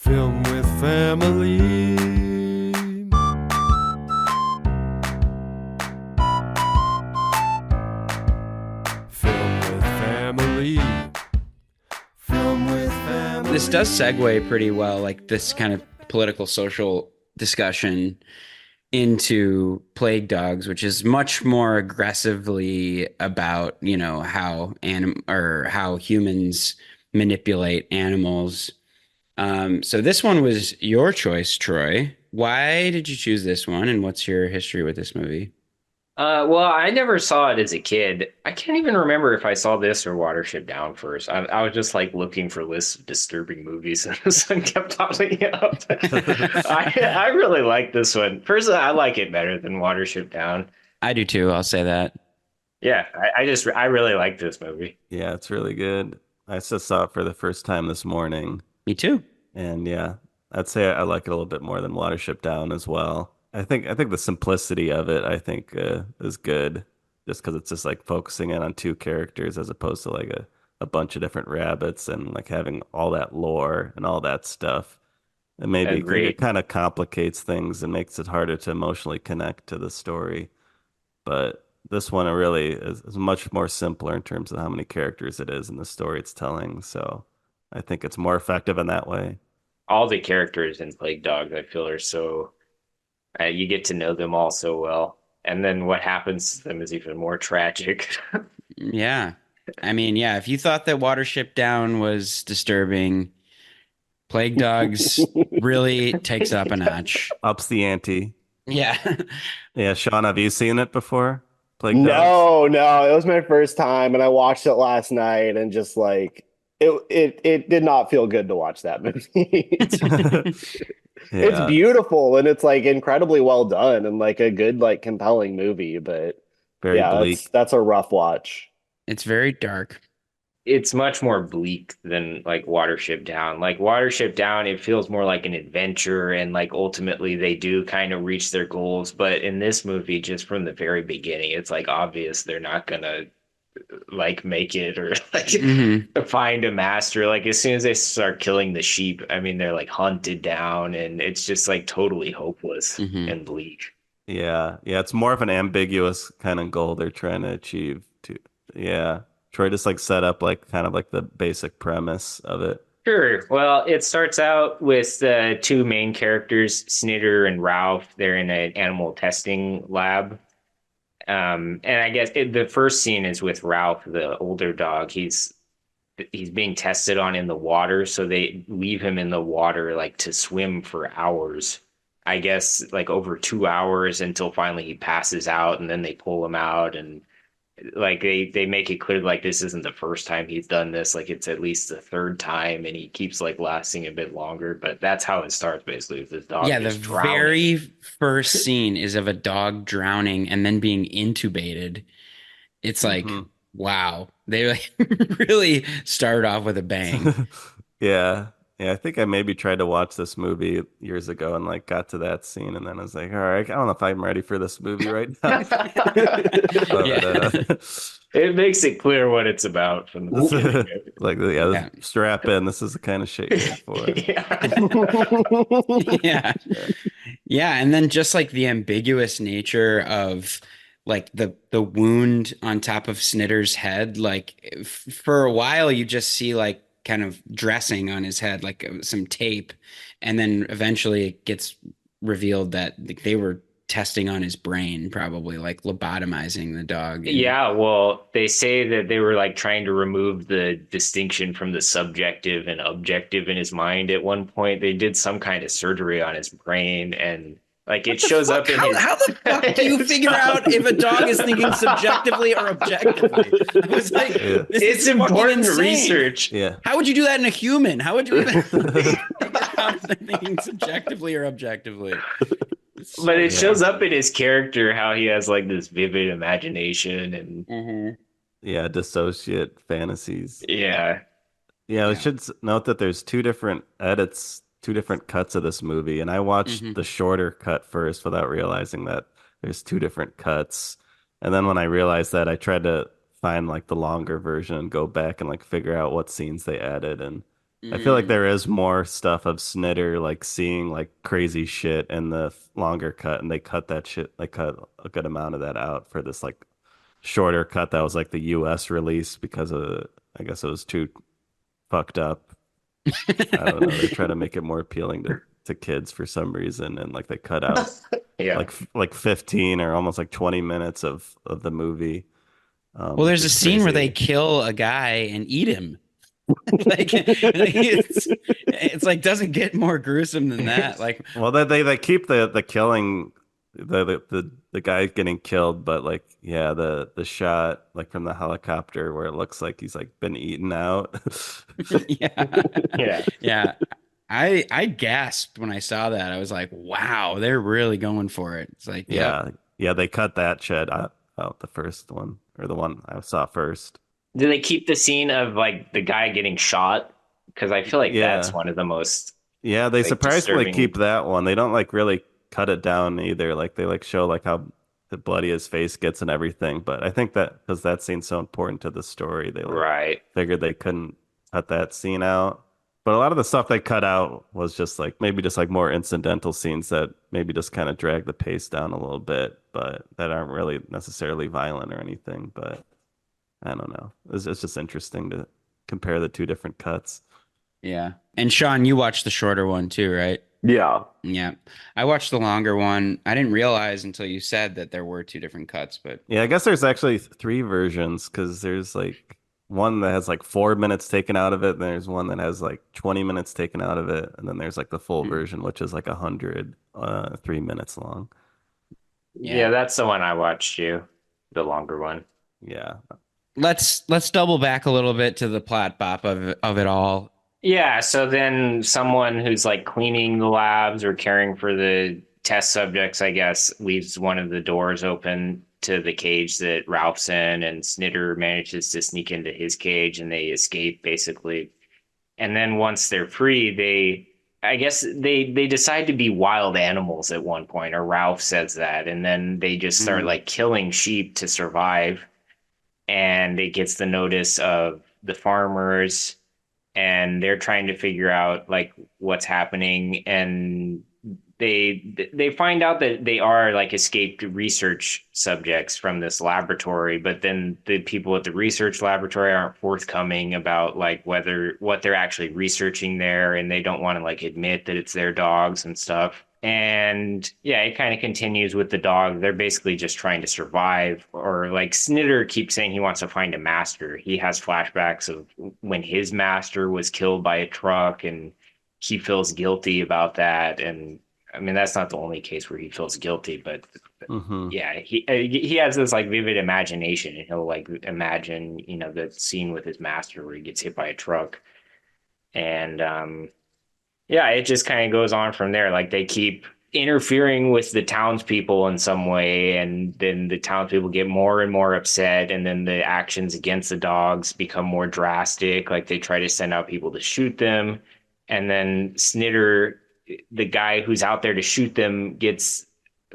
Film with family. Film with family. Film with family. This does segue pretty well, like this kind of political social discussion into Plague Dogs, which is much more aggressively about, how humans manipulate animals. So this one was your choice, Troy. Why did you choose this one, and what's your history with this movie? Well, I never saw it as a kid. I can't even remember if I saw this or Watership Down first. I was just like looking for lists of disturbing movies, and this one kept popping up. I really like this one. Personally, I like it better than Watership Down. I do too, I'll say that. Yeah, I really like this movie. Yeah, it's really good. I just saw it for the first time this morning, Me too. and yeah, I'd say I like it a little bit more than Watership Down as well. I think the simplicity of it, is good, just because it's just like focusing in on two characters as opposed to like a bunch of different rabbits and like having all that lore and all that stuff. And maybe Agreed. it kind of complicates things and makes it harder to emotionally connect to the story. But this one really is much more simpler in terms of how many characters it is and the story it's telling. So I think it's more effective in that way. All the characters in Plague Dogs, I feel, are so you get to know them all so well, and then what happens to them is even more tragic. Yeah. I mean, yeah, if you thought that Watership Down was disturbing, Plague Dogs really takes it up a notch. Ups the ante. Yeah. Yeah, Sean, have you seen it before? Plague Dogs? No, it was my first time, and I watched it last night, and just like it did not feel good to watch that movie. It's Yeah, beautiful and it's like incredibly well done and like a good, like compelling movie, but very yeah, bleak. that's a rough watch. It's very dark. It's much more bleak than like Watership Down. Like Watership Down, it feels more like an adventure, and like ultimately they do kind of reach their goals. But in this movie, just from the very beginning, it's like obvious they're not gonna like make it or like Hmm. find a master. Like as soon as they start killing the sheep, I mean they're like hunted down, and it's just like totally hopeless Hmm. and bleak. Yeah, yeah, it's more of an ambiguous kind of goal they're trying to achieve too. Yeah. Troy just like set up like kind of like the basic premise of it. Sure. Well, it starts out with the two main characters, Snitter and Ralph. They're in an animal testing lab. And I guess the first scene is with Ralph, the older dog. He's being tested on in the water, so they leave him in the water like to swim for hours. I guess like over 2 hours until finally he passes out, and then they pull him out, and like they make it clear like this isn't the first time he's done this, like it's at least the third time, and he keeps like lasting a bit longer. But that's how it starts basically with this dog Yeah, the just drowning. very first scene is of a dog drowning and then being intubated. It's like, Mhm. wow, they like really started off with a bang. Yeah. Yeah, I think I maybe tried to watch this movie years ago and like got to that scene and then I was like, all right, I don't know if I'm ready for this movie right now. But, Yeah. It makes it clear what it's about from the beginning. like Yeah. strap in. This is the kind of shit you're for. Yeah. Yeah. Yeah, and then just like the ambiguous nature of like the wound on top of Snitter's head, like for a while you just see like kind of dressing on his head, like some tape, and then eventually it gets revealed that like, they were testing on his brain, probably like lobotomizing the dog. And Yeah, well, they say that they were like trying to remove the distinction from the subjective and objective in his mind at one point. They did some kind of surgery on his brain, and like it shows up in his How the fuck do you figure out if a dog is thinking subjectively or objectively? I was like, Yeah. this It's is fucking important insane. research. Yeah. How would you do that in a human? How would you even figure out if they're thinking subjectively or objectively? But it shows up in his character how he has like this vivid imagination, and Mhm. Yeah, dissociate fantasies. yeah. Yeah, we Yeah. should note that there's two different edits, two different cuts of this movie, and I watched Mhm. the shorter cut first without realizing that there's two different cuts. And then when I realized that, I tried to find like the longer version and go back and like figure out what scenes they added, and I feel like Mm. there is more stuff of Snitter like seeing like crazy shit in the longer cut, and they cut that shit. They cut a good amount of that out for this like shorter cut that was like the U.S. release because of I guess it was too fucked up. I don't know. They're trying to make it more appealing to kids for some reason, and like they cut out Yeah. like 15 or almost like 20 minutes of the movie, Well, which there's a is scene where they crazy. kill a guy and eat him. Like, it's like doesn't get more gruesome than that. Like, Well, they keep the killing the guy getting killed, but like yeah, the shot like from the helicopter where it looks like he's like been eaten out. yeah, Yeah. yeah. I gasped when I saw that. I was like, wow, they're really going for it. It's like, yep. Yeah, yeah, they cut that shit out the first one or the one I saw first. Do they keep the scene of like the guy getting shot? Because I feel like that's Yeah, one of the most yeah, they like surprisingly disturbing. keep that one. They don't like really cut it down either. Like they like show like how bloody his face gets and everything. But I think that because that scene's so important to the story, they like Right. figured they couldn't cut that scene out. But a lot of the stuff they cut out was just like maybe just like more incidental scenes that maybe just kind of drag the pace down a little bit, but that aren't really necessarily violent or anything. But I don't know. It's just interesting to compare the two different cuts. Yeah. And Sean, you watched the shorter one too, right? Yeah. Yeah. I watched the longer one. I didn't realize until you said that there were two different cuts, but Yeah, I guess there's actually three versions because there's like one that has like 4 minutes taken out of it, and there's one that has like 20 minutes taken out of it, and then there's like the full mm, version, which is like 3 minutes long. Yeah, yeah. that's the one I watched you, the longer one. Yeah. Let's double back a little bit to the plot bop of it all. Yeah, so then someone who's like cleaning the labs or caring for the test subjects, I guess, leaves one of the doors open to the cage that Ralph's in, and Snitter manages to sneak into his cage and they escape basically. And then once they're free, I guess they decide to be wild animals at one point, or Ralph says that, and then they just start Mm, like killing sheep to survive. And it gets the notice of the farmers, and they're trying to figure out like what's happening, and they find out that they are like escaped research subjects from this laboratory, but then the people at the research laboratory aren't forthcoming about like whether what they're actually researching there, and they don't want to like admit that it's their dogs and stuff. And yeah, it kind of continues with the dog. They're basically just trying to survive, or like Snitter keeps saying he wants to find a master. He has flashbacks of when his master was killed by a truck, and he feels guilty about that. And I mean, that's not the only case where he feels guilty, but Hmm. yeah, he has this like vivid imagination, and he'll like imagine, the scene with his master where he gets hit by a truck. And yeah, it just kind of goes on from there. Like they keep interfering with the townspeople in some way, and then the townspeople get more and more upset, and then the actions against the dogs become more drastic. Like they try to send out people to shoot them, and then Snitter, the guy who's out there to shoot them, gets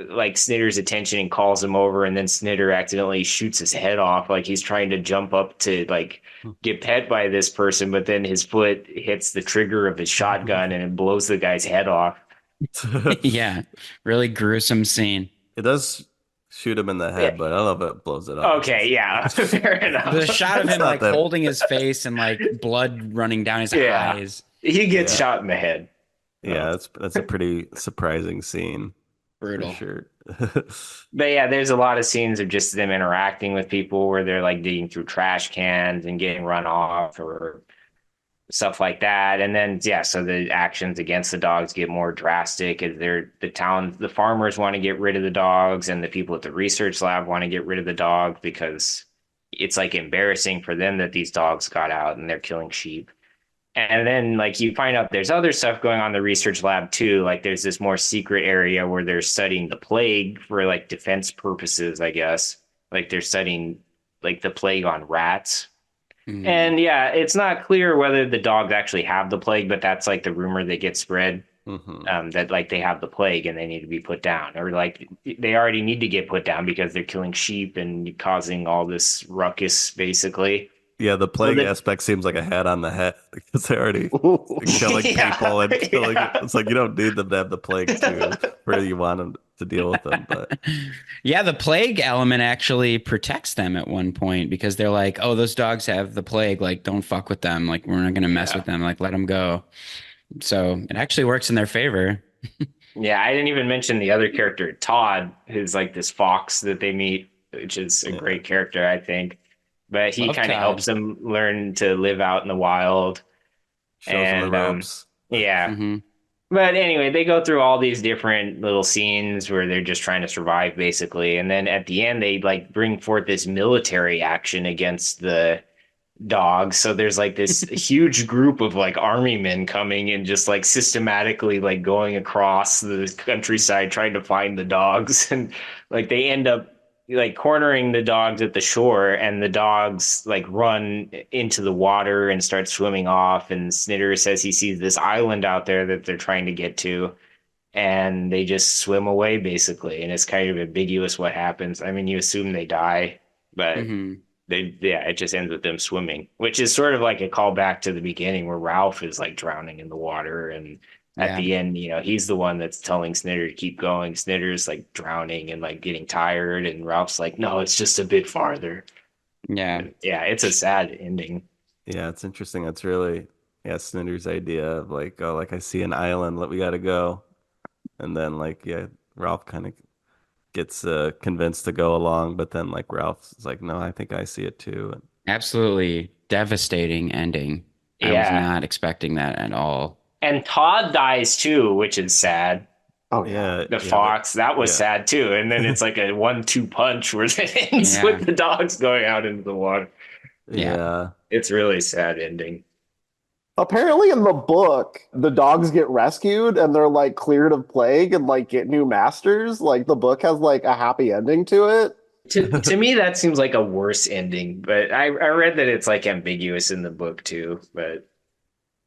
like Snitter's attention and calls him over, and then Snitter accidentally shoots his head off. Like he's trying to jump up to like get pet by this person, but then his foot hits the trigger of his shotgun and it blows the guy's head off. yeah. Really gruesome scene. It does shoot him in the Yeah. head, but I don't know if it blows it up. Okay, yeah, fair enough. The shot of It's him not like that- holding his face and like blood running down his Yeah. eyes. He gets Yeah. shot in the head. Yeah, that's a pretty surprising scene Brutal. for sure. But yeah, there's a lot of scenes of just them interacting with people where they're like digging through trash cans and getting run off or stuff like that. And then yeah, so the actions against the dogs get more drastic as the farmers want to get rid of the dogs, and the people at the research lab want to get rid of the dogs because it's like embarrassing for them that these dogs got out and they're killing sheep. And then like you find out there's other stuff going on in the research lab too. Like there's this more secret area where they're studying the plague for like defense purposes, I guess. Like they're studying like the plague on rats. Mm. And yeah, it's not clear whether the dogs actually have the plague, but that's like the rumor that gets spread, Hmm. that like they have the plague and they need to be put down, or like they already need to get put down because they're killing sheep and causing all this ruckus, basically. Yeah, the plague the- aspect seems like a hat on the head because they're already killing Yeah, people and killing. yeah. It's like you don't need them to have the plague too, where you want them to deal with them. But Yeah, the plague element actually protects them at one point because they're like, "Oh, those dogs have the plague. Like, don't fuck with them. Like, we're not gonna mess Yeah. with them. Like, let them go." So it actually works in their favor. Yeah, I didn't even mention the other character, Todd, who's like this fox that they meet, which is a yeah, great character, I think. But he Love kind of Todd. helps them learn to live out in the wild. shows them the And ropes. yeah. Hmm. But anyway, they go through all these different little scenes where they're just trying to survive, basically. And then at the end, they like bring forth this military action against the dogs. So there's like this huge group of like army men coming and just like systematically like going across the countryside trying to find the dogs. And like they end up like cornering the dogs at the shore, and the dogs like run into the water and start swimming off. And Snitter says he sees this island out there that they're trying to get to, and they just swim away basically. And it's kind of ambiguous what happens. I mean, you assume they die, but Hmm. it just ends with them swimming, which is sort of like a callback to the beginning where Ralph is like drowning in the water, and at Yeah. the end, he's the one that's telling Snitter to keep going. Snitter's like drowning and like getting tired, and Ralph's like, no, it's just a bit farther. Yeah. And yeah, it's a sad ending. Yeah, it's interesting. It's really Snitter's idea of like, oh, like I see an island, we gotta go, and then like Ralph kind of gets convinced to go along, but then like Ralph's like, no, I think I see it too. Absolutely devastating ending. I was Yeah. not expecting that at all. And Todd dies too, which is sad. Oh yeah. Yeah, The fox, that was yeah. sad too. And then it's like a 1-2 punch where it ends Yeah. with the dogs going out into the water. Yeah. Yeah. It's really sad ending. Apparently in the book, the dogs get rescued and they're like cleared of plague and like get new masters. Like the book has like a happy ending to it. To me, that seems like a worse ending, but I read that it's like ambiguous in the book too. But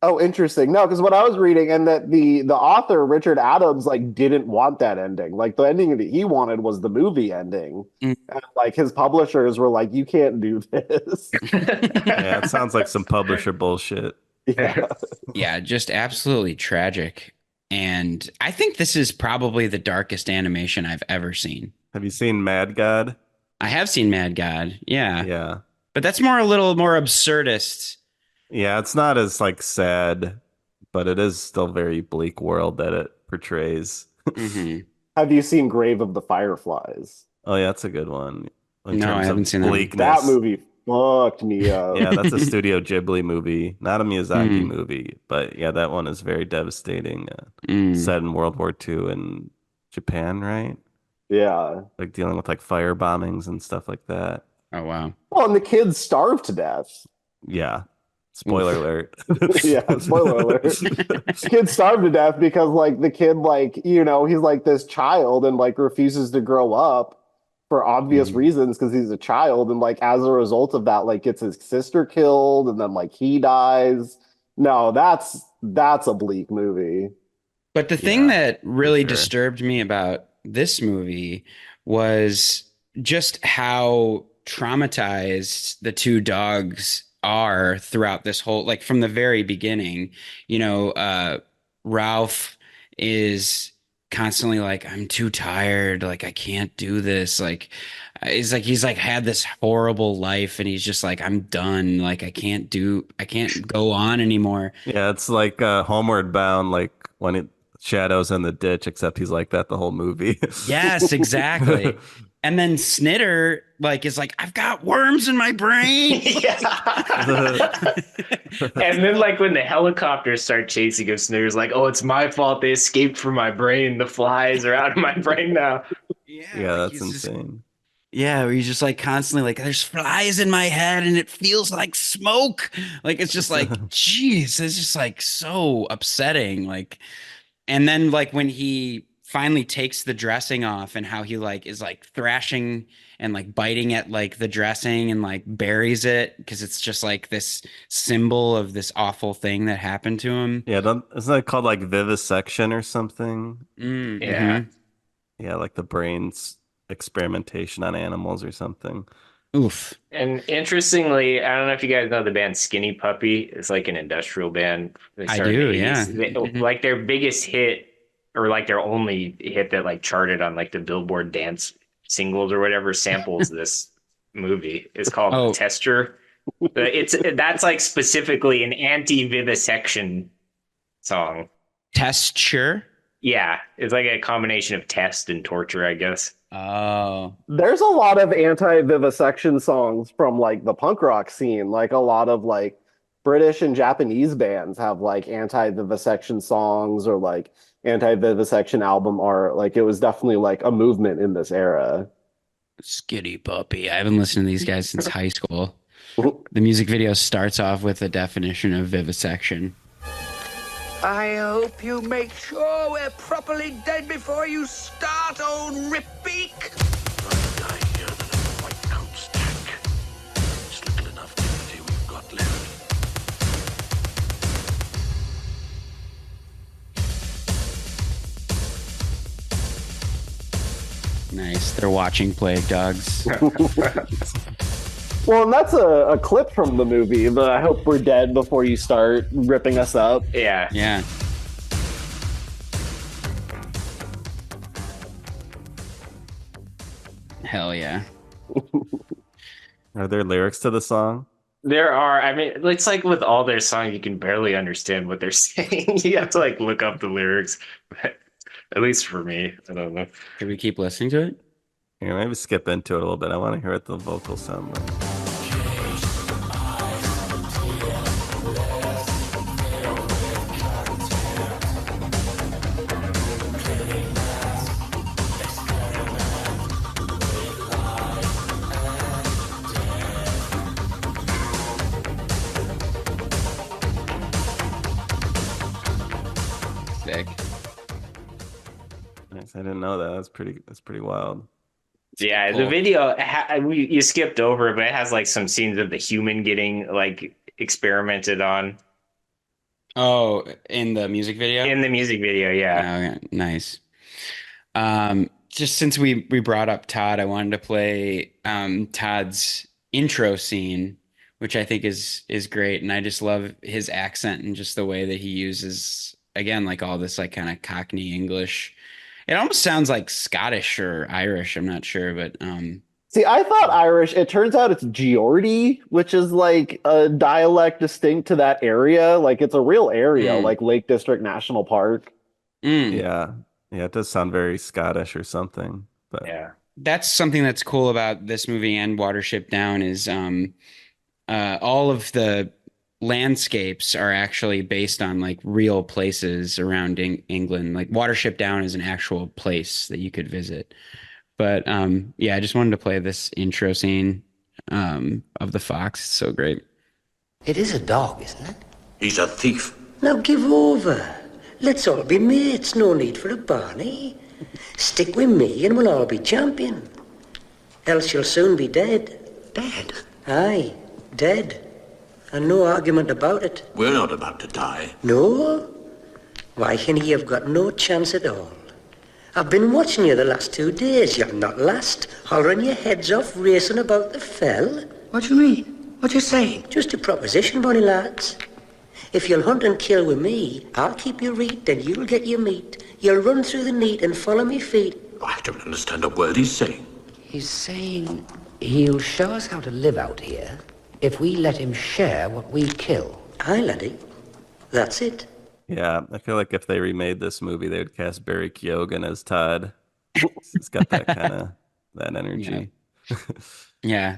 Oh, interesting. No, because what I was reading and that the author, Richard Adams, like didn't want that ending. Like the ending that he wanted was the movie ending. Mm. And like his publishers were like, you can't do this. Yeah, it sounds like some publisher bullshit. Yeah. Yeah, just absolutely tragic. And I think this is probably the darkest animation I've ever seen. Have you seen Mad God? I have seen Mad God. Yeah. Yeah. But that's a little more absurdist. Yeah, it's not as like sad, but it is still very bleak world that it portrays. Hmm. Have you seen Grave of the Fireflies? Oh yeah, that's a good one. In No, I terms haven't of seen that one. bleakness. That movie fucked me up. Yeah, that's a Studio Ghibli movie, not a Miyazaki Mm. movie, but yeah, that one is very devastating. Mm. Set in World War II in Japan, right? Yeah. Like dealing with like fire bombings and stuff like that. Oh, wow. Well, and the kids starved to death. Yeah. Spoiler alert. Yeah, spoiler alert. The kid starved to death because like the kid like, he's like this child and like refuses to grow up for obvious Mhm. reasons because he's a child, and like as a result of that like gets his sister killed and then like he dies. No, that's a bleak movie. But the thing Yeah, that really sure. disturbed me about this movie was just how traumatized the two dogs are throughout this whole, like from the very beginning. Ralph is constantly like, I'm too tired, like I can't do this. Like he's like had this horrible life and he's just like, I'm done. Like I can't go on anymore. Yeah, it's like Homeward Bound, like when it shadows in the ditch, except he's like that the whole movie. Yes, exactly. And then Snitter like is like, I've got worms in my brain. Yeah. And then like when the helicopters start chasing him, Snitter's like, oh, it's my fault. They escaped from my brain. The flies are out of my brain now. Yeah, Yeah, like, that's he's just- insane. yeah, where he's just like constantly like, there's flies in my head and it feels like smoke. Like it's just like, geez, it's just like so upsetting. Like, and then like when he finally takes the dressing off and how he like is like thrashing and like biting at like the dressing and like buries it because it's just like this symbol of this awful thing that happened to him. Yeah, isn't that called like vivisection or something? Yeah. Mhm. Yeah, like the brain's experimentation on animals or something. Oof. And interestingly, I don't know if you guys know the band Skinny Puppy. It's like an industrial band. They I started in do, the yeah. 80s. Like their biggest hit, or like their only hit that like charted on like the Billboard dance singles or whatever, samples this movie. It's called Oh, Tester. That's like specifically an anti-vivisection song. Testure. Yeah, it's like a combination of test and torture, I guess. Oh, There's a lot of anti-vivisection songs from like the punk rock scene. Like a lot of like British and Japanese bands have like anti-vivisection songs or like anti-vivisection album art. Like it was definitely like a movement in this era. Skitty Puppy. I haven't listened to these guys since high school. The music video starts off with a definition of vivisection. I hope you make sure we're properly dead before you start, old Ripbeak. Rather die here than a white coat stack. It's little enough dignity we've got left. Nice. They're watching Plague Dogs. Well, and that's a clip from the movie. The I hope we're dead before you start ripping us up. Yeah. Yeah. Hell yeah. Are there lyrics to the song? There are, I mean, it's like with all their songs, you can barely understand what they're saying. You have to like look up the lyrics. At least for me, I don't know. Should we keep listening to it? Here, maybe skip into it a little bit. I want to hear what the vocals sound like. Sick. Nice. I didn't know that. That's pretty wild. Yeah, Cool. the video you skipped over, but it has like some scenes of the human getting like experimented on Oh, in the music video? in the music video. Yeah, Oh, yeah. Nice. Just since we brought up Todd, I wanted to play Todd's intro scene, which I think is great, and I just love his accent and just the way that he uses, again, like all this like kind of Cockney English. It almost sounds like Scottish or Irish. I'm not sure, but See, I thought Irish. It turns out it's Geordie, which is like a dialect distinct to that area. Like it's a real area, like Lake District National Park. Yeah. Yeah, it does sound very Scottish or something. But yeah. That's something that's cool about this movie and Watership Down is all of the landscapes are actually based on like real places around England. Like Watership Down is an actual place that you could visit. But yeah, I just wanted to play this intro scene of the fox. It's so great. It is a dog, isn't it? He's a thief. Now give over. Let's all be mates. No need for a Barney. Stick with me and we'll all be champion. Else you'll soon be dead. Dead? Aye, dead. And no argument about it. We're not about to die. No? Why, Henny, you've got no chance at all. I've been watching you the last 2 days. You're not last, hollering your heads off, racing about the fell. What do you mean? What you saying? Just a proposition, bonny lads. If you'll hunt and kill with me, I'll keep your reet, then you'll get your meat. You'll run through the neat and follow me feet. I don't understand a word he's saying. He's saying he'll show us how to live out here if we let him share what we kill. Aye, laddie. That's it. yeah, I feel like if they remade this movie, they would cast Barry Keoghan as Todd. He's got that kind of that energy. Yeah.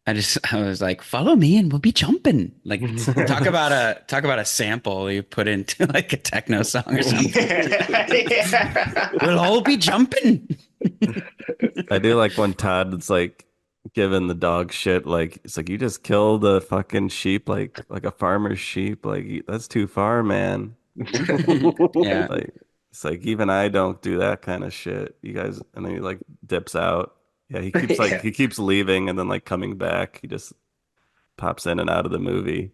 I was like, follow me and we'll be jumping. Like talk about a sample you put into like a techno song or something. We'll all be jumping. I do like when Todd's like giving the dog shit, like it's like you just killed a fucking sheep, like a farmer's sheep. Like that's too far, man. Yeah. Like it's like even I don't do that kind of shit. You guys, and then he like dips out. Yeah, he keeps like he keeps leaving and then like coming back. He just pops in and out of the movie.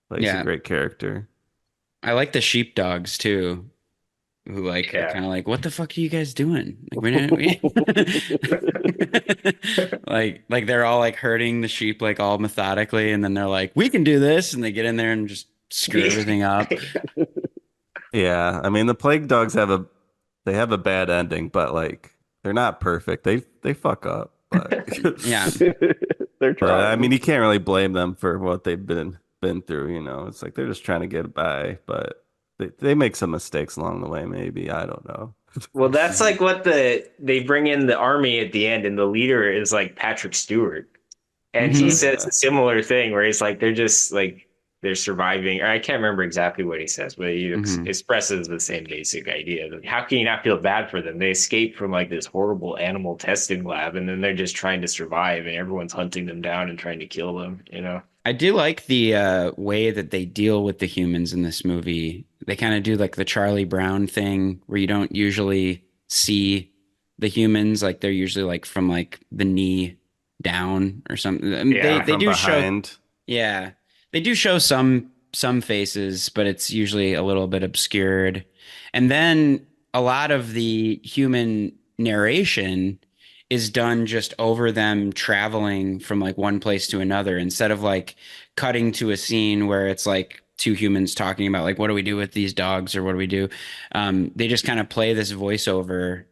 But he's Yeah. a great character. I like the sheepdogs too. who like are Yeah. kind of like, what the fuck are you guys doing? Like like they're all like herding the sheep like all methodically, and then they're like, we can do this, and they get in there and just screw everything up. Yeah, I mean the plague dogs have a bad ending, but like they're not perfect. They fuck up, but Yeah. They're but I mean trying. you can't really blame them for what they've been through, you know. It's like they're just trying to get by, but they make some mistakes along the way, maybe. I don't know. Well, that's like what they bring in the army at the end, and the leader is like Patrick Stewart. And he Mhm. says a similar thing where he's like, they're just like, they're surviving. Or I can't remember exactly what he says, but he Mhm. expresses the same basic idea. How can you not feel bad for them? They escaped from like this horrible animal testing lab, and then they're just trying to survive, and everyone's hunting them down and trying to kill them, you know? I do like the way that they deal with the humans in this movie. They kind of do like the Charlie Brown thing where you don't usually see the humans. Like they're usually like from like the knee down or something. I mean, Yeah. they From do show, behind. yeah, they do show some faces, but it's usually a little bit obscured. And then a lot of the human narration is done just over them traveling from like one place to another instead of like cutting to a scene where it's like two humans talking about like what do we do with these dogs or what do we do. They just kind of play this voiceover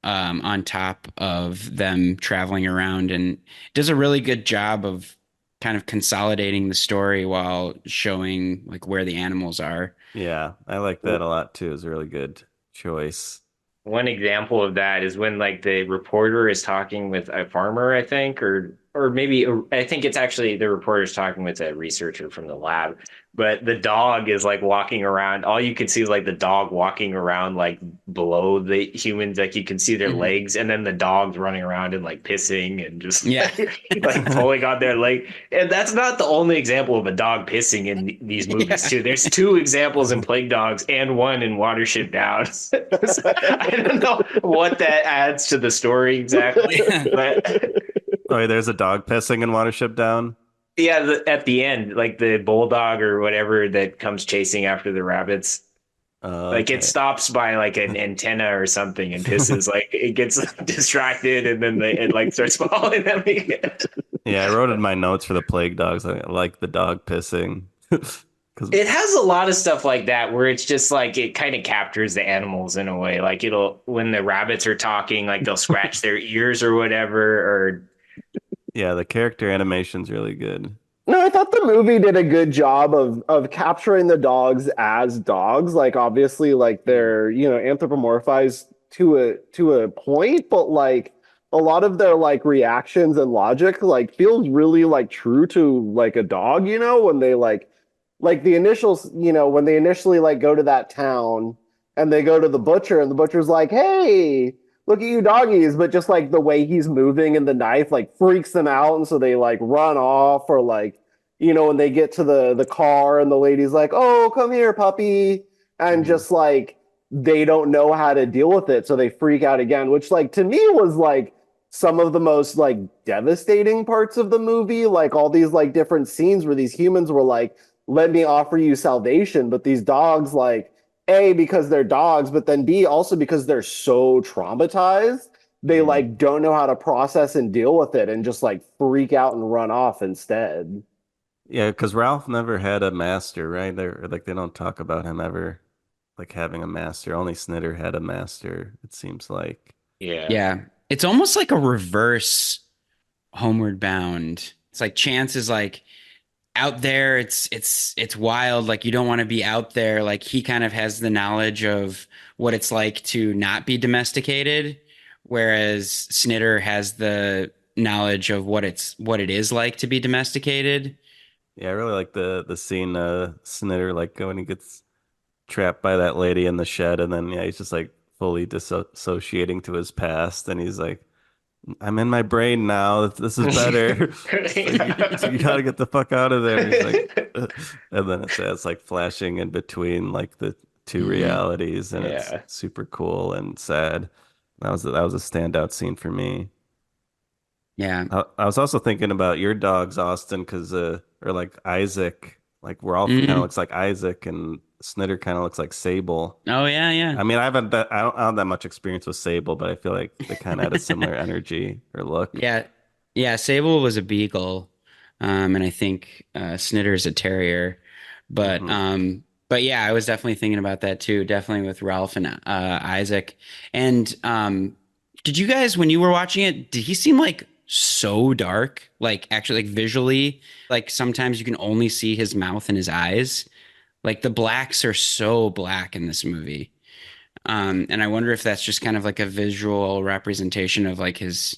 on top of them traveling around, and does a really good job of kind of consolidating the story while showing like where the animals are. Yeah, I like that a lot too. It's a really good choice. One example of that is when like the reporter is talking with a farmer, I think, or maybe I think it's actually the reporter's talking with a researcher from the lab, but the dog is like walking around. All you can see is like the dog walking around like below the humans, like you can see their Mhm. legs, and then the dog's running around and like pissing and just Yeah. like pulling on their leg. And that's not the only example of a dog pissing in these movies Yeah. too. There's two examples in Plague Dogs and one in Watership Down. I don't know what that adds to the story exactly, but Oh, yeah, there's a dog pissing in Watership Down. yeah, at the end, like the bulldog or whatever that comes chasing after the rabbits, like it Okay. stops by like an antenna or something and pisses. Like it gets distracted and then it like starts following them again. Yeah, I wrote in my notes for the plague dogs. I like the dog pissing. Because It has a lot of stuff like that where it's just like it kind of captures the animals in a way. Like it'll when the rabbits are talking, like they'll scratch their ears or whatever, or yeah, the character animation's really good. No, I thought the movie did a good job of capturing the dogs as dogs. Like obviously, like they're anthropomorphized to a point, but like a lot of their like reactions and logic like feels really like true to like a dog. When they like the initials. When they initially like go to that town and they go to the butcher and the butcher's like, "Hey, look at you doggies," but just like the way he's moving and the knife like freaks them out, and so they like run off, or like when they get to the car and the lady's like, "Oh, come here, puppy," and Mhm. just like they don't know how to deal with it, so they freak out again, which like to me was like some of the most like devastating parts of the movie, like all these like different scenes where these humans were like, "Let me offer you salvation," but these dogs like a, because they're dogs, but then B, also because they're so traumatized, they Mhm. like don't know how to process and deal with it and just like freak out and run off instead. Yeah, because Ralph never had a master, right? They're like they don't talk about him ever like having a master. Only Snitter had a master, it seems like. yeah. Yeah. It's almost like a reverse Homeward Bound. It's like Chance is like out there, it's wild, like you don't want to be out there. Like he kind of has the knowledge of what it's like to not be domesticated, whereas Snitter has the knowledge of what it is like to be domesticated. Yeah, I really like the scene Snitter like when he gets trapped by that lady in the shed, and then yeah, he's just like fully dissociating to his past, and he's like, I'm in my brain now. This is better. You gotta get the fuck out of there. He's like, and then it's like flashing in between like the two Mhm. realities, and it's Yeah. super cool and sad. That was a standout scene for me. Yeah. I was also thinking about your dogs, Austin, because or like Isaac, like Ralph kind of Mm, looks like Isaac, and Snitter kind of looks like Sable. Oh yeah, yeah. I mean, I don't have that much experience with Sable, but I feel like they kind of had a similar energy or look. Yeah. Yeah, Sable was a beagle. And I think Snitter's a terrier. But Mhm. but yeah, I was definitely thinking about that too, definitely with Ralph and Isaac. And did you guys, when you were watching it, did he seem like so dark? Like actually like visually, like sometimes you can only see his mouth and his eyes. Like the blacks are so black in this movie. And I wonder if that's just kind of like a visual representation of like his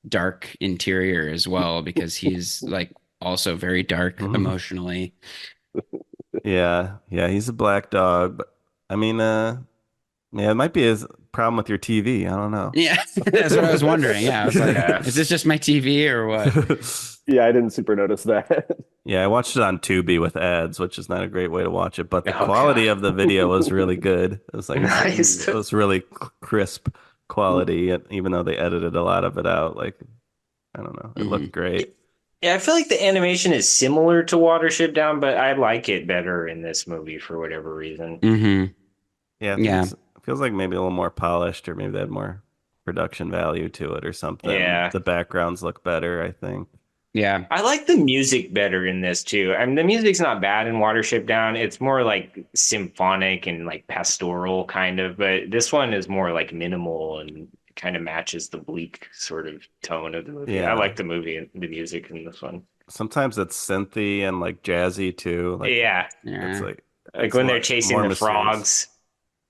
dark interior as well, because he's like also very dark Mhm. emotionally. Yeah, yeah, he's a black dog, but I mean, yeah, it might be his problem with your TV. I don't know. Yeah, that's what I was wondering. Yeah, I was like, Yeah. is this just my TV or what? Yeah, I didn't super notice that. Yeah, I watched it on Tubi with ads, which is not a great way to watch it, but the Oh, quality God. of the video was really good. It was like Nice. it was really crisp quality, even though they edited a lot of it out. Like, I don't know, it Mhm. looked great. Yeah, I feel like the animation is similar to Watership Down, but I like it better in this movie for whatever reason. Mhm. Yeah, I think Yeah. it feels like maybe a little more polished, or maybe they had more production value to it or something. Yeah. The backgrounds look better, I think. Yeah. I like the music better in this too. I mean, the music's not bad in Watership Down. It's more like symphonic and like pastoral kind of, but this one is more like minimal and kind of matches the bleak sort of tone of the movie. Yeah. I like the movie and the music in this one. Sometimes it's synthy and like jazzy too. Like Yeah. it's Yeah. like Like it's when a they're lot chasing more the mysterious. frogs.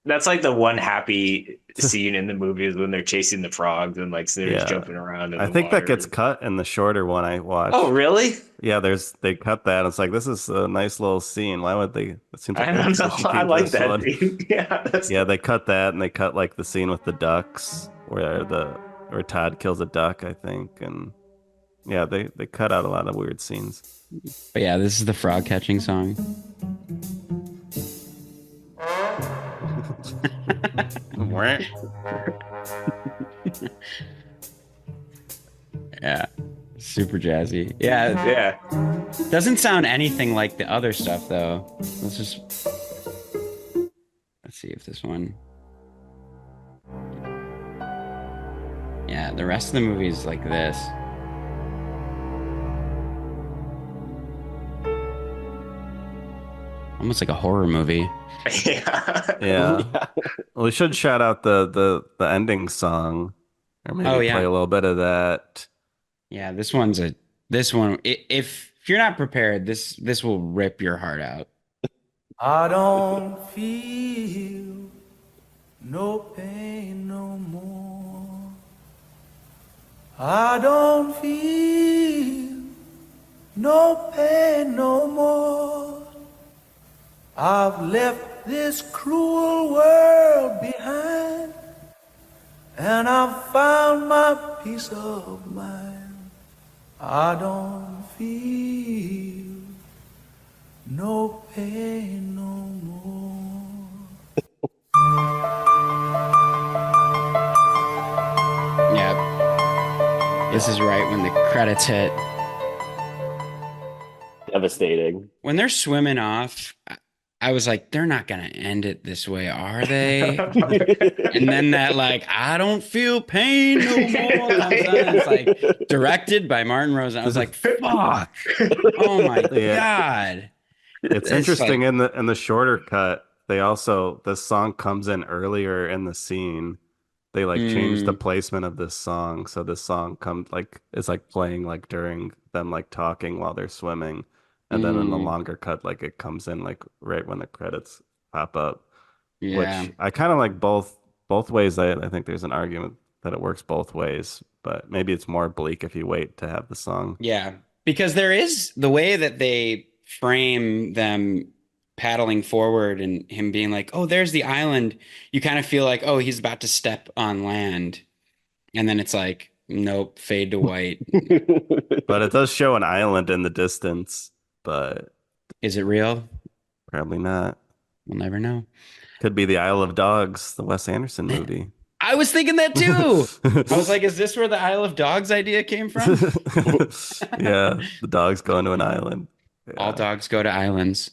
That's like the one happy scene in the movie is when they're chasing the frogs and like Snitter's Yeah. jumping around in I the think that water. gets cut in the shorter one I watched. Oh, really? Yeah, they cut that. It's like this is a nice little scene. Why would they? It seems like I they don't should know. I keep like this that one. scene. Yeah, that's Yeah, they cut that and they cut like the scene with the ducks where Todd kills a duck, I think, and yeah, they cut out a lot of weird scenes. But yeah, this is the frog catching song. Yeah. Super jazzy. Yeah. yeah. Doesn't sound anything like the other stuff though. Let's see if this one. Yeah, the rest of the movie is like this. Almost like a horror movie. Yeah. Yeah. Well, we should shout out the ending song, or maybe Oh, yeah. play a little bit of that. Yeah, this one. If you're not prepared, this will rip your heart out. I don't feel no pain no more. I don't feel no pain no more. I've left this cruel world behind, and I've found my peace of mind. I don't feel no pain no more. Yeah, this is right when the credits hit. Devastating. When they're swimming off, I was like, they're not gonna end it this way, are they? And then that like, I don't feel pain no more comes on. It's like directed by Martin Rosen. I was like, fuck. Oh my God. It's interesting in the shorter cut. This song comes in earlier in the scene. They like change the placement of this song, so this song comes like it's like playing like during them like talking while they're swimming, and then in the longer cut, like it comes in like right when the credits pop up. Yeah. Which I kind of like both ways. I think there's an argument that it works both ways, but maybe it's more bleak if you wait to have the song. Yeah, because there is the way that they frame them paddling forward and him being like, oh, there's the island. You kind of feel like, oh, he's about to step on land. And then it's like, nope, fade to white. But it does show an island in the distance, but Is it real? probably not. We'll never know. Could be the Isle of Dogs, the Wes Anderson movie. I was thinking that too. I was like, is this where the Isle of Dogs idea came from? Yeah, the dogs go into an island. All Yeah. dogs go to islands.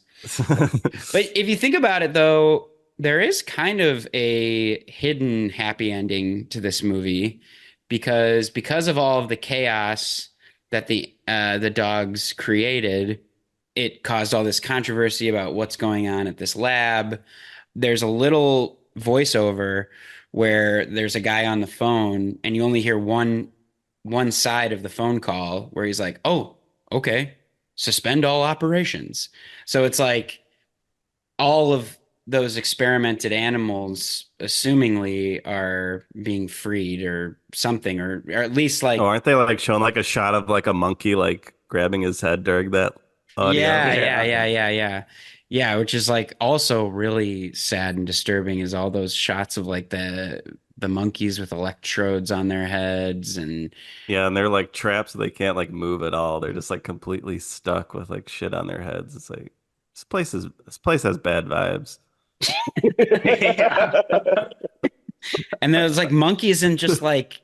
But if you think about it, though, there is kind of a hidden happy ending to this movie because of all of the chaos that the dogs created, it caused all this controversy about what's going on at this lab. There's a little voiceover where there's a guy on the phone, and you only hear one side of the phone call where he's like, "Oh, okay, suspend all operations." So it's like all of those experimented animals assumingly are being freed or something, or at least like, Oh, aren't they like showing like a shot of like a monkey like grabbing his head during that audio? yeah, which is like also really sad and disturbing, is all those shots of like the monkeys with electrodes on their heads. And Yeah, and they're like trapped so they can't like move at all. They're just like completely stuck with like shit on their heads. It's like this place has bad vibes. Yeah. and there's like monkeys in just like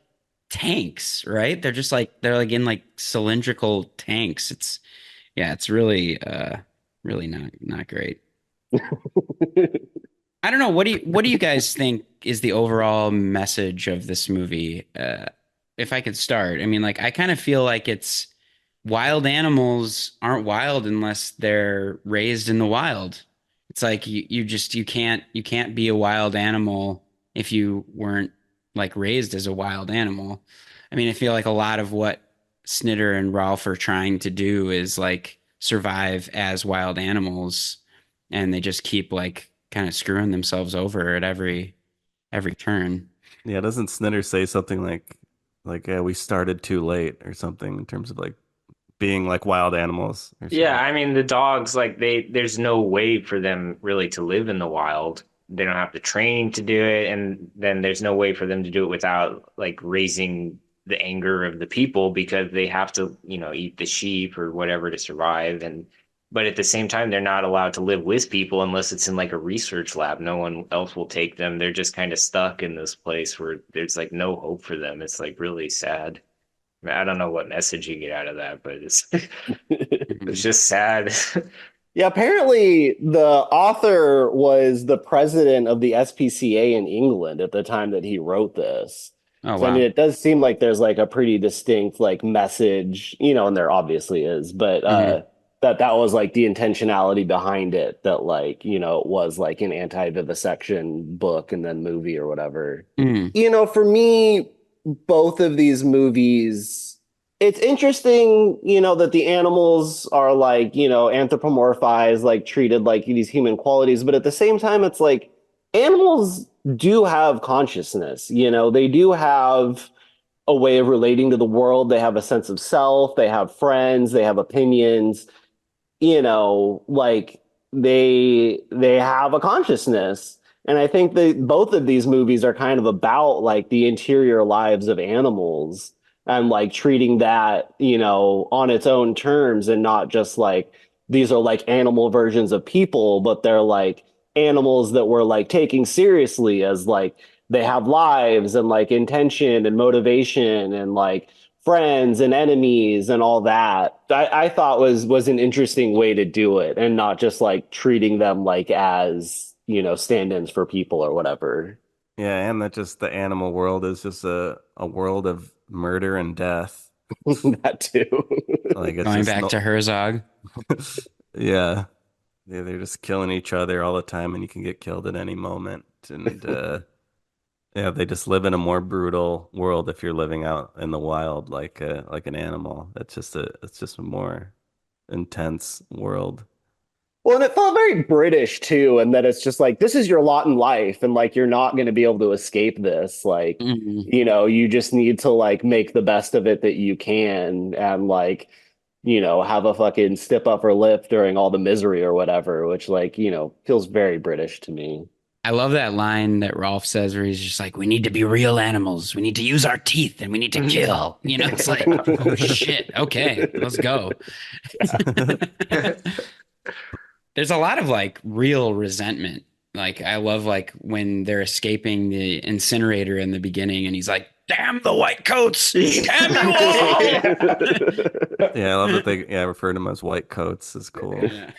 tanks, right? They're like in like cylindrical tanks. It's really not great. I don't know. What do you guys think is the overall message of this movie? If I could start, I mean, like, I kind of feel like it's wild animals aren't wild unless they're raised in the wild. It's like you can't be a wild animal if you weren't like raised as a wild animal. I mean, I feel like a lot of what Snitter and Rolf are trying to do is like survive as wild animals, and they just keep like kind of screwing themselves over at every turn. Yeah, doesn't Snitter say something like yeah, we started too late or something in terms of like being like wild animals or Yeah, something? I mean the dogs like there's no way for them really to live in the wild. They don't have the training to do it, and then there's no way for them to do it without like raising the anger of the people because they have to, eat the sheep or whatever to survive. And but at the same time, they're not allowed to live with people unless it's in like a research lab. No one else will take them. They're just kind of stuck in this place where there's like no hope for them. It's like really sad. I don't know what message you get out of that, but it's just sad. Yeah, apparently the author was the president of the SPCA in England at the time that he wrote this. Oh So I mean, wow. it does seem like there's like a pretty distinct like message, and there obviously is, but Hmm. that was like the intentionality behind it, that like, it was like an anti-vivisection book and then movie or whatever. Mm. For me, both of these movies, it's interesting, that the animals are like, anthropomorphized, like treated like these human qualities, but at the same time, it's like animals do have consciousness, they do have a way of relating to the world. They have a sense of self, they have friends, they have opinions, like they have a consciousness. And I think that both of these movies are kind of about like the interior lives of animals and like treating that, on its own terms, and not just like these are like animal versions of people, but they're like animals that we're like taking seriously as like they have lives and like intention and motivation and like friends and enemies and all that. I thought was an interesting way to do it, and not just like treating them like as, stand-ins for people or whatever. Yeah, and that just the animal world is just a world of murder and death. That too. Like it's Going just back no, to Herzog. yeah. Yeah, they're just killing each other all the time, and you can get killed at any moment. And yeah, they just live in a more brutal world if you're living out in the wild like an animal. It's just a more intense world. Well, and it felt very British too, and that it's just like this is your lot in life, and like you're not going to be able to escape this. Like, Mhm. you just need to like make the best of it that you can, and like, have a fucking step up or lip during all the misery or whatever, which like, feels very British to me. I love that line that Rolf says where he's just like, we need to be real animals. We need to use our teeth and we need to kill. It's like, oh shit. Okay, let's go. There's a lot of like real resentment Like I love like when they're escaping the incinerator in the beginning and he's like, "Damn the white coats! Damn you all!" Yeah, I love that they refer to them as white coats is cool. Yeah.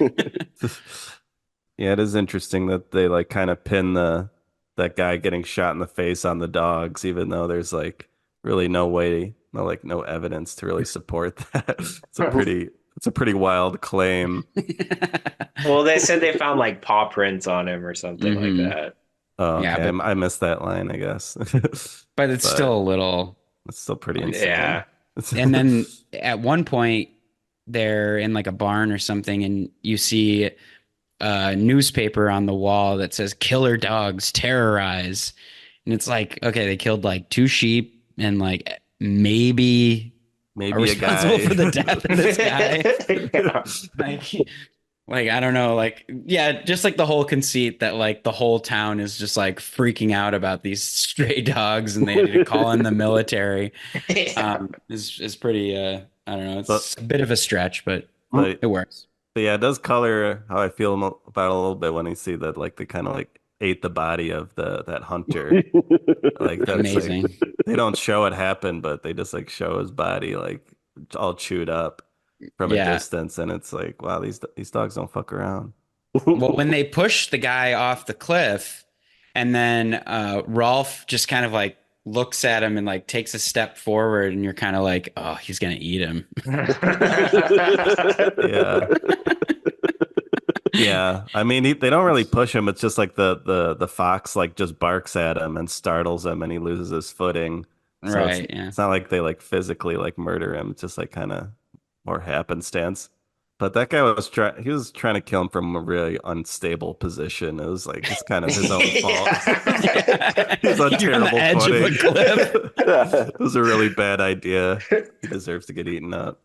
Yeah, it is interesting that they like kind of pin that guy getting shot in the face on the dogs, even though there's like really no evidence to really support that. It's a pretty wild claim. Well, they said they found like paw prints on him or something like Mhm. that. Oh, okay. Yeah, I missed that line, I guess. but it's But still a little. it's still pretty insane. Yeah. And then at one point, they're in like a barn or something, and you see a newspaper on the wall that says "Killer dogs terrorize," and it's like, okay, they killed like 2 sheep and like maybe are Maybe a responsible guy. for the death of this guy. Yeah. Like I don't know, like yeah, just like the whole conceit that like the whole town is just like freaking out about these stray dogs and they had to call in the military. Is pretty I don't know, it's a bit of a stretch, but But it works. But yeah, it does color how I feel about it a little bit when I see that like they kind of like ate the body of that hunter. Like that's Amazing. like they don't show it happen, but they just like show his body like all chewed up from a Yeah. distance, and it's like, wow, these dogs don't fuck around. Well, when they push the guy off the cliff and then Rolf just kind of like looks at him and like takes a step forward and you're kind of like, oh, he's gonna eat him. Yeah. Yeah, I mean they don't really push him. It's just like the fox like just barks at him and startles him, and he loses his footing. So Right, yeah. it's not like they like physically like murder him. It's just like kind of more happenstance. But that guy he was trying to kill him from a really unstable position. It was like it's kind of his own fault. He's on You're on the terrible edge of a footing. cliff. It was a really bad idea. He deserves to get eaten up.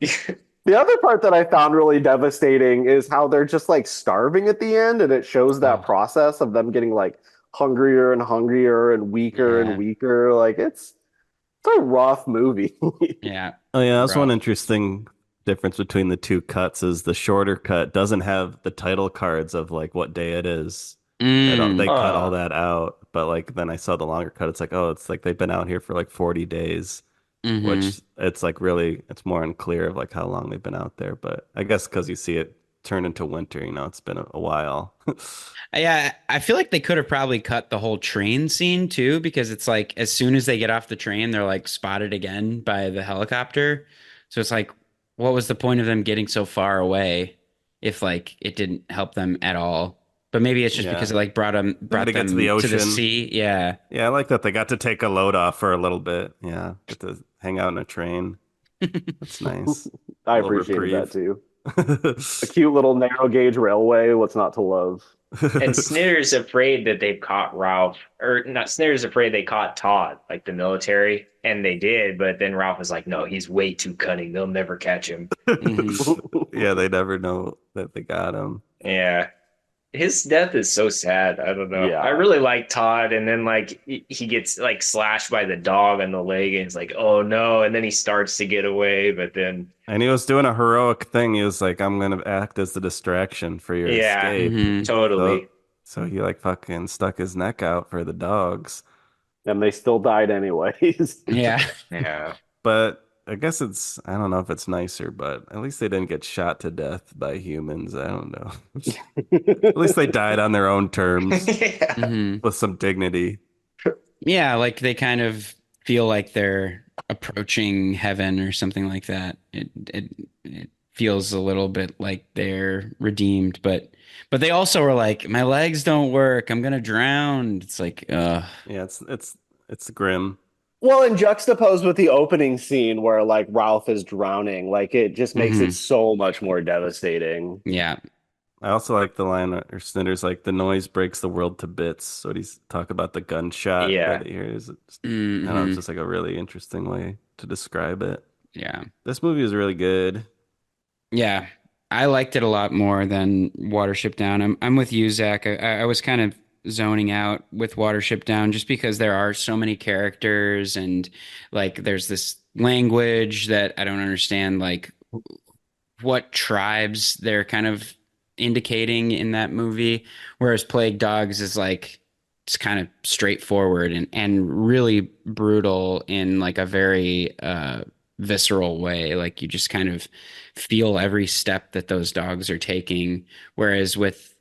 The other part that I found really devastating is how they're just like starving at the end, and it shows that process of them getting like hungrier and hungrier and weaker Yeah. and weaker. Like it's a rough movie. Yeah. Oh yeah, that's one Rough. interesting difference between the two cuts is the shorter cut doesn't have the title cards of like what day it is. They cut all that out, but like then I saw the longer cut. It's like, oh, it's like they've been out here for like 40 days, Mhm. which it's like really it's more unclear of like how long they've been out there. But I guess because you see it turn into winter, it's been a while. Yeah, I feel like they could have probably cut the whole train scene too, because it's like as soon as they get off the train, they're like spotted again by the helicopter. So it's like, what was the point of them getting so far away if like it didn't help them at all? But maybe it's just Yeah. because it like brought to them get to the to the ocean. sea. Yeah. Yeah, I like that they got to take a load off for a little bit. Yeah, get to hang out in a train. That's nice. I A little appreciated that reprieve. too. A cute little narrow gauge railway. What's not to love? And Snitter's afraid that they've caught Ralph, or not. Snitter's afraid they caught Todd, like the military, and they did. But then Ralph was like, "No, he's way too cunning. They'll never catch him." Mhm. Yeah, they never know that they got him. Yeah, his death is so sad. I don't know. Yeah. I really like Todd, and then like he gets like slashed by the dog on the leg, and it's like, "Oh no!" And then he starts to get away, but then And he was doing a heroic thing. He was like, I'm gonna act as the distraction for your Yeah. escape. Mhm. totally. So he like fucking stuck his neck out for the dogs. And they still died anyways. Yeah. Yeah. But I guess I don't know if it's nicer, but at least they didn't get shot to death by humans. I don't know. At least they died on their own terms Yeah. Mhm. with some dignity. Yeah, like they kind of feel like they're approaching heaven or something like that. It feels a little bit like they're redeemed, but they also are like, my legs don't work. I'm gonna drown. It's like, Yeah, it's grim. Well, and juxtaposed with the opening scene where like Ralph is drowning, like it just makes Mhm. it so much more devastating. yeah, I also like the line or Snitter's like the noise breaks the world to bits. So he's talk about the gunshot Yeah. that he hears. I don't know, Mhm. it's just like a really interesting way to describe it. yeah, This movie is really good. yeah. I liked it a lot more than Watership Down. I'm with you, Zach. I was kind of zoning out with Watership Down just because there are so many characters and like there's this language that I don't understand, like what tribes they're kind of indicating in that movie, whereas Plague Dogs is like it's kind of straightforward and really brutal in like a very visceral way. Like you just kind of feel every step that those dogs are taking. Whereas with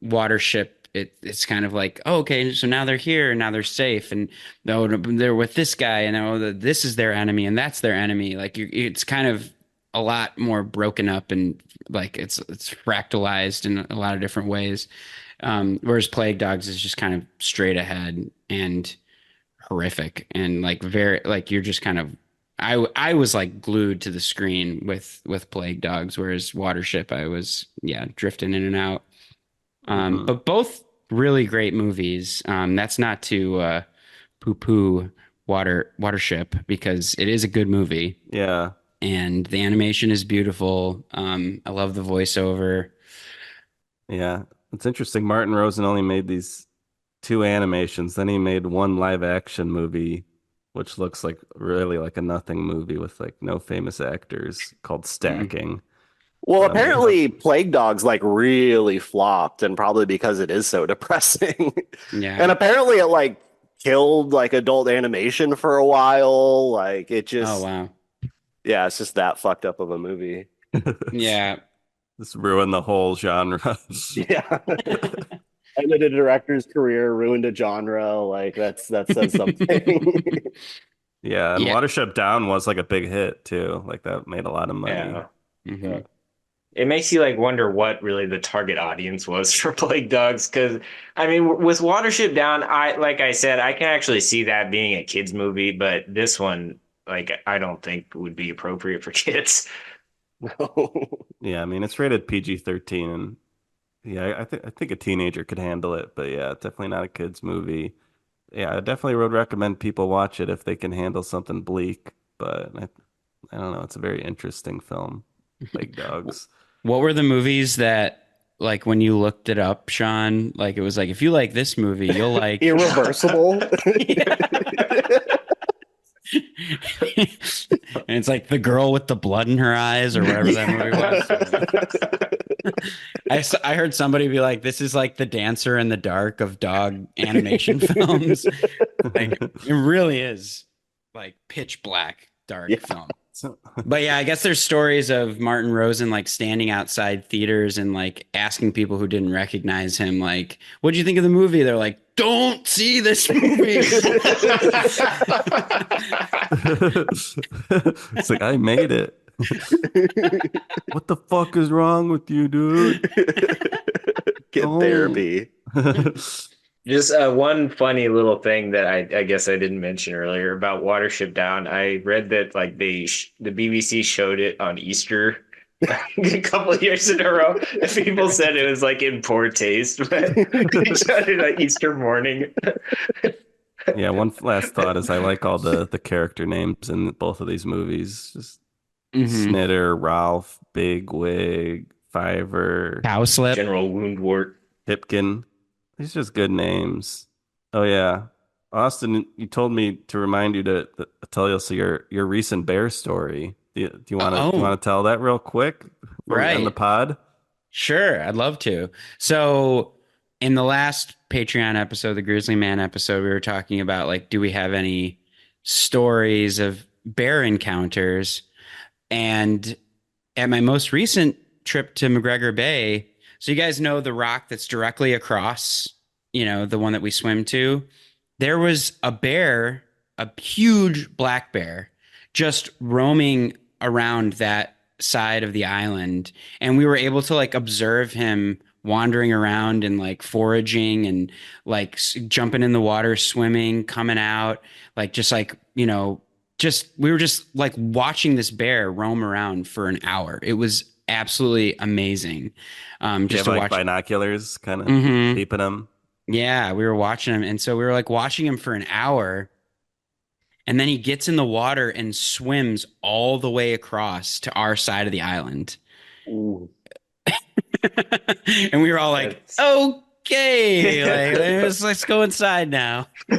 Watership, it's kind of like, oh, okay, so now they're here and now they're safe, and no, they're with this guy, and oh, this is their enemy and that's their enemy. Like it's kind of a lot more broken up and like it's fractalized in a lot of different ways. Whereas Plague Dogs is just kind of straight ahead and horrific and like very like you're just kind of I was like glued to the screen with Plague Dogs, whereas Watership I was drifting in and out. But both really great movies. That's not to poo-poo Watership because it is a good movie. Yeah. And the animation is beautiful. I love the voiceover. Yeah. It's interesting. Martin Rosen only made these 2 animations. Then he made 1 live action movie, which looks like really like a nothing movie with like no famous actors called Stacking. Well, apparently Plague Dogs like really flopped, and probably because it is so depressing. Yeah. And apparently it like killed like adult animation for a while. Like it just Oh wow. Yeah, it's just that fucked up of a movie. Yeah. This ruined the whole genre. Yeah. Ended a director's career, ruined a genre. Like that says something. Yeah, and Yeah. Watership Down was like a big hit too. Like that made a lot of money. Yeah. Mhm. It makes you like wonder what really the target audience was for Plague Dogs, because I mean, with Watership Down, like I said, I can actually see that being a kids movie, but this one, like, I don't think would be appropriate for kids. Yeah, I mean it's rated PG-13, and yeah, I think a teenager could handle it, but yeah, definitely not a kids movie. Yeah, I definitely would recommend people watch it if they can handle something bleak, but I don't know, it's a very interesting film. Plague Dogs. What were the movies that like when you looked it up, Sean, like it was like if you like this movie, you'll like Irreversible. And it's like the girl with the blood in her eyes or whatever that movie was. I heard somebody be like, this is like the Dancer in the Dark of dog animation films. Like it really is like pitch black dark film. But yeah, I guess there's stories of Martin Rosen like standing outside theaters and like asking people who didn't recognize him, like, "What do you think of the movie?" They're like, "Don't see this movie." It's like I made it. What the fuck is wrong with you, dude? Get therapy. Just one funny little thing that I guess I didn't mention earlier about Watership Down. I read that like the BBC showed it on Easter a couple of years in a row, and people said it was like in poor taste, but they showed it on Easter morning. Yeah, one last thought is I like all the character names in both of these movies. Just Snitter, Ralph, Bigwig, Fiver, Cowslip, General Woundwort, Pipkin. These are just good names. Oh yeah, Austin, you told me to remind you to tell us your recent bear story. Do you want to tell that real quick? Right. On the pod? Sure, I'd love to. So in the last Patreon episode, the Grizzly Man episode, we were talking about like, do we have any stories of bear encounters? And at my most recent trip to McGregor Bay, so you guys know the rock that's directly across, the one that we swim to, there was a bear, a huge black bear, just roaming around that side of the island. And we were able to like observe him wandering around and like foraging and like jumping in the water, swimming, coming out, like just like, we were just like watching this bear roam around for an hour. It was absolutely amazing. Just to watch binoculars, kind of peeping him. Yeah, we were watching him, and so we were like watching him for an hour, and then he gets in the water and swims all the way across to our side of the island. Ooh. And we were all like, "Okay, like, let's go inside now." You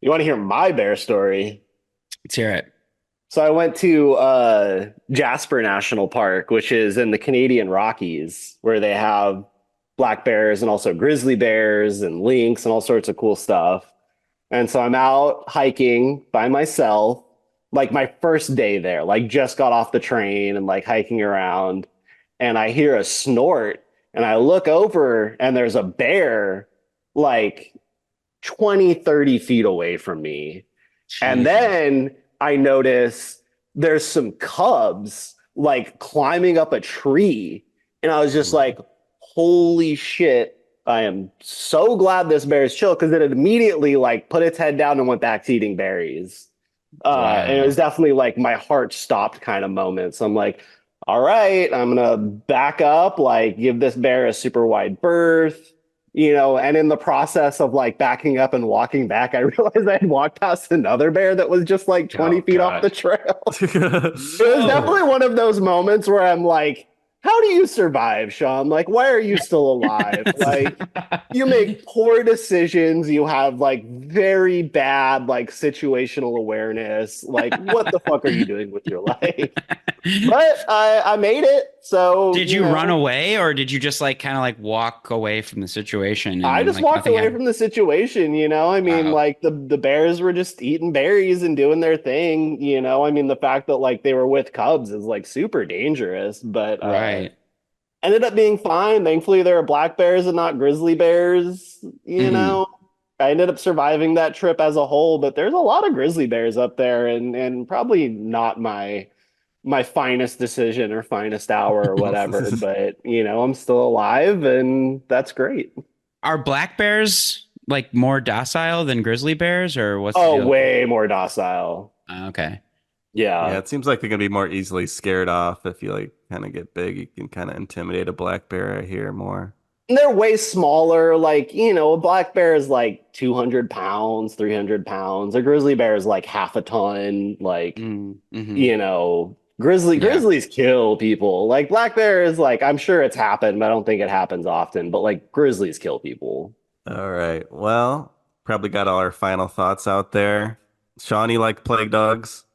want to hear my bear story? Let's hear it. So I went to Jasper National Park, which is in the Canadian Rockies, where they have black bears and also grizzly bears and lynx and all sorts of cool stuff. And so I'm out hiking by myself, like my first day there, like just got off the train and like hiking around. And I hear a snort and I look over and there's a bear like 20, 30 feet away from me. And then I notice there's some cubs like climbing up a tree. And I was just like, holy shit. I am so glad this bear is chill because it had immediately like put its head down and went back to eating berries. And it was definitely like my heart stopped kind of moment. So I'm like, all right, I'm gonna back up, like give this bear a super wide berth, and in the process of like backing up and walking back, I realized I had walked past another bear that was just like 20 feet off the trail. It was definitely one of those moments where I'm like, how do you survive, Sean? Like, why are you still alive? Like, you make poor decisions. You have like very bad like situational awareness. Like, what the fuck are you doing with your life? But I made it. So did you run away, or did you just like kind of like walk away from the situation? And, I just like, walked away from the situation. I mean, like the bears were just eating berries and doing their thing. I mean, the fact that like they were with cubs is like super dangerous, but right. Ended up being fine. Thankfully, there are black bears and not grizzly bears. I ended up surviving that trip as a whole, but there's a lot of grizzly bears up there, and probably not my finest decision or finest hour or whatever. But I'm still alive, and that's great. Are black bears like more docile than grizzly bears, or what's Oh, the deal? way more docile. Okay. Yeah, it seems like they're gonna be more easily scared off if you like kind of get big. You can kind of intimidate a black bear, I hear more. And they're way smaller. Like, a black bear is like 200 pounds, 300 pounds. A grizzly bear is like half a ton. Like, grizzlies kill people. Like, black bear is like, I'm sure it's happened, but I don't think it happens often. But like, grizzlies kill people. All right. Well, probably got all our final thoughts out there. Sean, you like plague dogs?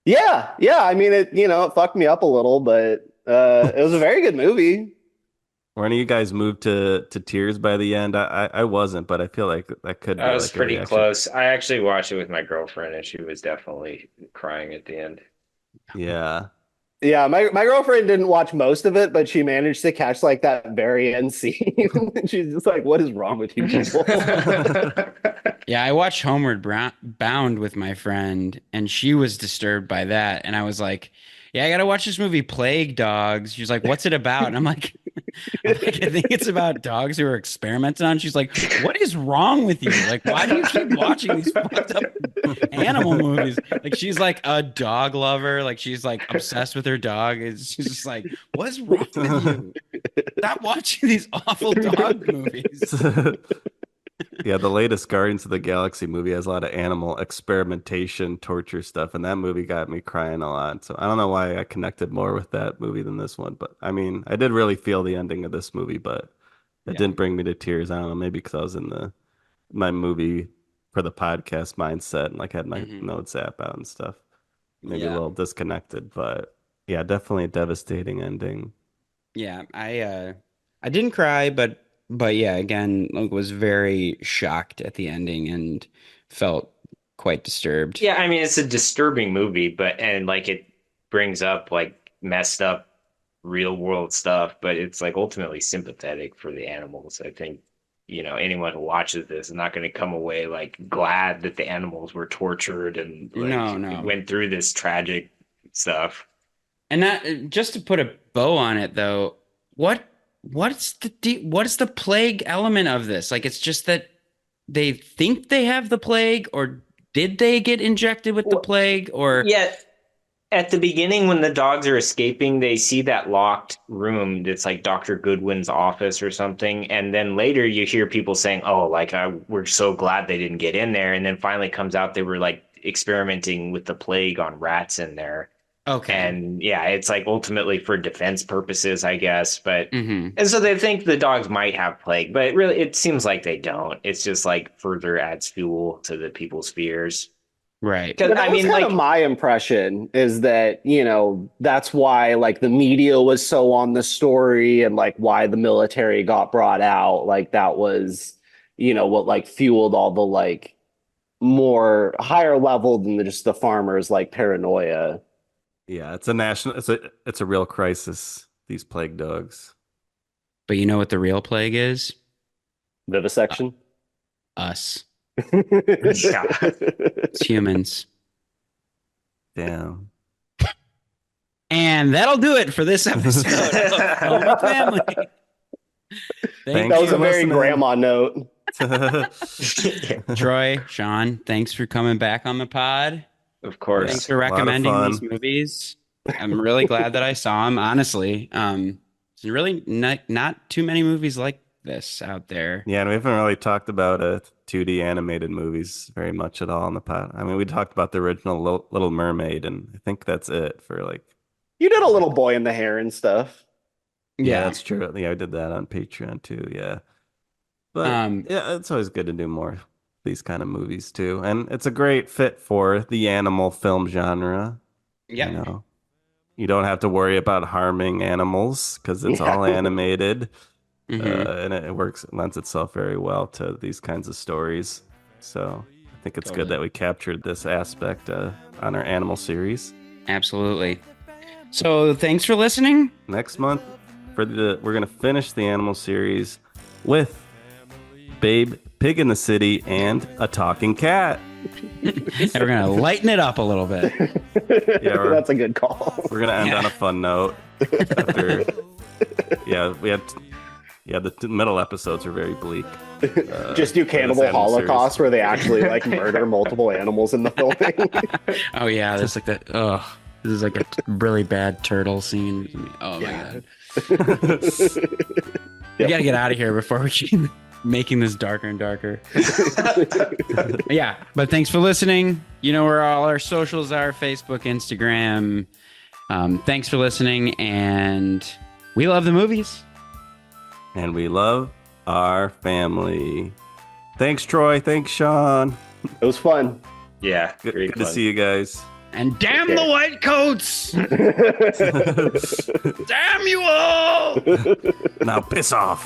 Yeah. I mean, it fucked me up a little, but it was a very good movie. Were any of you guys moved to tears by the end? I wasn't, but I feel like that could be I was like pretty close. I actually watched it with my girlfriend, and she was definitely crying at the end. Yeah. Yeah, my girlfriend didn't watch most of it, but she managed to catch like that very end scene. She's just like, what is wrong with you people? Yeah, I watched Homeward Bound with my friend, and she was disturbed by that. And I was like, yeah, I got to watch this movie, Plague Dogs. She's like, what's it about? And I'm like, I think it's about dogs who are experimented on. She's like, what is wrong with you? Like, why do you keep watching these fucked up animal movies? Like, she's like a dog lover. Like, she's like obsessed with her dog. She's just like, what's wrong with you? Stop watching these awful dog movies. Yeah, the latest Guardians of the Galaxy movie has a lot of animal experimentation, torture stuff, and that movie got me crying a lot. So I don't know why I connected more with that movie than this one, but I mean, I did really feel the ending of this movie, but it didn't bring me to tears. I don't know, maybe because I was in my movie for the podcast mindset and like had my notes app out and stuff. Maybe a little disconnected, but yeah, definitely a devastating ending. Yeah, I didn't cry, but yeah, again, like, was very shocked at the ending and felt quite disturbed. Yeah, I mean, it's a disturbing movie, and like it brings up like messed up real world stuff, but it's like ultimately sympathetic for the animals. I think, anyone who watches this is not going to come away like glad that the animals were tortured and like went through this tragic stuff. And that, just to put a bow on it though, what's the plague element of this? Like, it's just that they think they have the plague, or did they get injected with the plague? Or yeah, at the beginning when the dogs are escaping, they see that locked room that's like Dr. Goodwin's office or something, and then later you hear people saying, "Oh, like we're so glad they didn't get in there," and then finally comes out they were like experimenting with the plague on rats in there. Okay. And yeah, it's like ultimately for defense purposes, I guess. But and so they think the dogs might have plague, but it seems like they don't. It's just like further adds fuel to the people's fears. Right. Because But I that was mean, kind like, of my impression is that, that's why like the media was so on the story and like why the military got brought out. Like that was, what like fueled all the like more higher level than just the farmers like paranoia. Yeah, it's a real crisis, these plague dogs. But you know what the real plague is? Vivisection. Us. God. It's humans. Damn. And that'll do it for this episode of Film with Family. Thank That was you, a very listening. grandma note. Troy, Sean. Thanks for coming back on the pod. of course. Thanks for a lot of recommending fun. these movies. I'm really glad that I saw them. Honestly, there's really not too many movies like this out there. Yeah, and we haven't really talked about 2D animated movies very much at all in the pod. I mean, we talked about the original Little Mermaid, and I think that's it for like. You did a little boy in the hair and stuff. Yeah, that's true. Yeah, I did that on Patreon too. Yeah, but yeah, it's always good to do more of these kind of movies too, and it's a great fit for the animal film genre. Yeah. You don't have to worry about harming animals because it's all animated. And it lends itself very well to these kinds of stories. So I think it's good that we captured this aspect on our animal series. Absolutely. So thanks for listening. Next month, we're gonna finish the animal series with Babe, Pig in the City, and a talking cat. And we're gonna lighten it up a little bit. Yeah, That's a good call. we're gonna end on a fun note. After, the middle episodes are very bleak. Just do Cannibal this animal Holocaust series. where they actually like murder multiple animals in the filming. Oh yeah, there's like that. Oh, this is like a really bad turtle scene. Oh my god. We gotta get out of here before we keep making this darker and darker. Yeah, but thanks for listening. You know where all our socials are: Facebook, Instagram. Thanks for listening, and we love the movies. And we love our family. Thanks, Troy. Thanks, Sean. It was fun. Yeah. Good to see you guys. And damn the white coats! Damn you all! Now piss off.